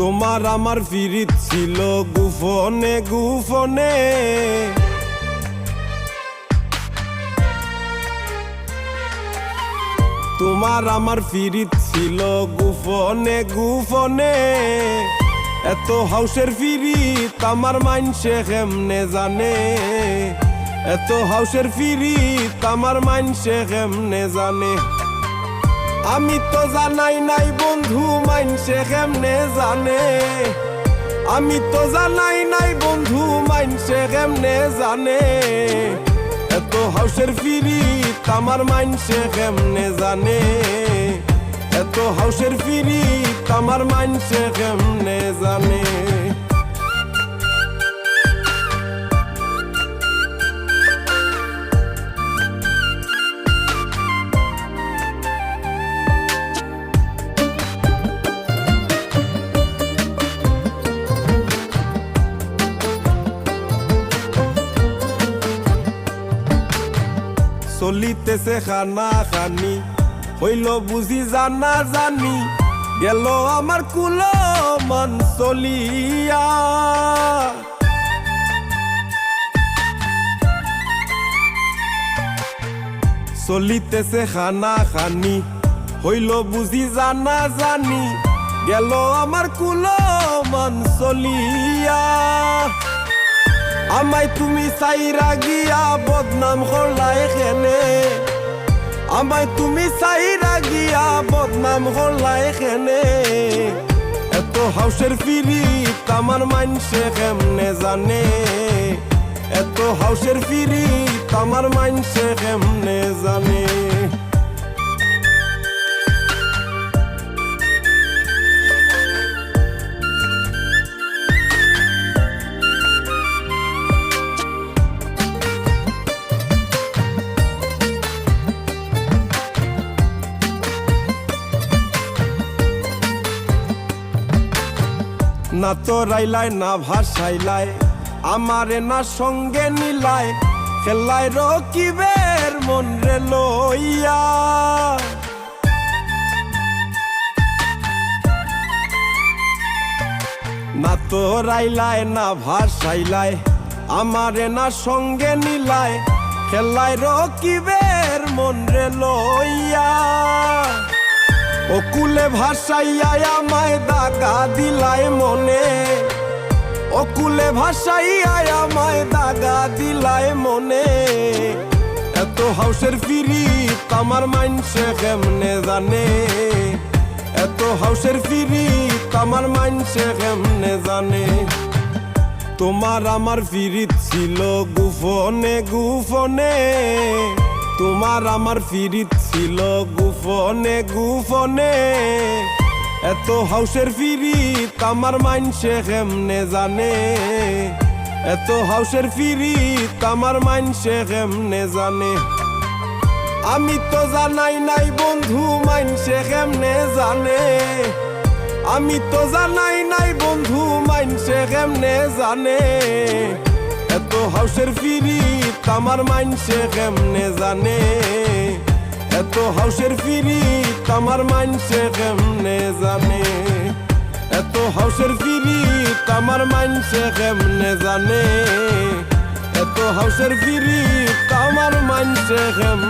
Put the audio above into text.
তোমার আমার ফিরিত ছিল গুফনে গুফনে, তোমার আমার ফিরিত ছিল গুফনে গুফনে। এত হাউসের ফিরিত আমার মাইনসে কেমনে জানে, এত হাউসের ফিরিত আমার মাইনসে কেমনে জানে। আমি তো জানাই নাই বন্ধু মাইনসে কেমনে জানে, আমি তো জানাই নাই বন্ধু মাইনসে কেমনে জানে। এত হাউসের ফিরিত আমার মাইনসে কেমনে জানে, এত হাউসের ফিরিত আমার মাইনসে কেমনে জানে। চলিতেছে খানা খানি হইল বুঝি জানা জানি, গেল আমার কুলো মন চলিয়া। চলিতেছে খানা খানি হইল বুঝি জানা জানি, গেল আমার কুলো মন চলিয়া। আমায় তুমি চাইরা গিয়া বদনাম করলাই খেনে, আমায় তুমি চাইরা গিয়া বদনাম করলাই খেনে। এত হাউসের ফিরিত আমার মাইনসে কেমনে জানে, এত হাউসের ফিরিত আমার মাইনসে কেমনে জানে। না তো রাইলাই না ভাসাইলাই আমারে না সঙ্গে নিলাই, খেলাই রকিবের মন রে লইয়া। না তো রাইলাই না ভাসাইলাই আমারে না সঙ্গে নিলাই, খেলাই রকিবের মন রে লইয়া। অকুলে ভাসাইয়া আমায় দাগা দিলাই মনে, অকুলে ভাসাইয়া আমায় দাগা দিলাই মনে। এত হাউসের ফিরিত আমার মাইনসে কেমনে জানে, এত হাউসের ফিরিত আমার মাইনসে কেমনে জানে। তোমার আমার ফিরিত ছিল গুফনে গুফনে, তোমার আমার ফিরিত ছিল গুফনে গুফনে। এত হাউসের ফিরিত আমার মাইনসে কেমনে জানে, এত হাউসের ফিরিত আমার মাইনসে কেমনে জানে। আমি তো জানাই নাই বন্ধু মাইনসে কেমনে জানে, আমি তো জানাই নাই বন্ধু মাইনসে কেমনে জানে। এত হাউসের ফিরিত আমার মাইনসে কেমনে জানে, এত হাউসের ফিরিত আমার মাইনসে কেমনে জানে, এত হাউসের ফিরিত আমার মাইনসে কেমনে জানে, এত হাউসের ফিরিত আমার মাইনসে কেমনে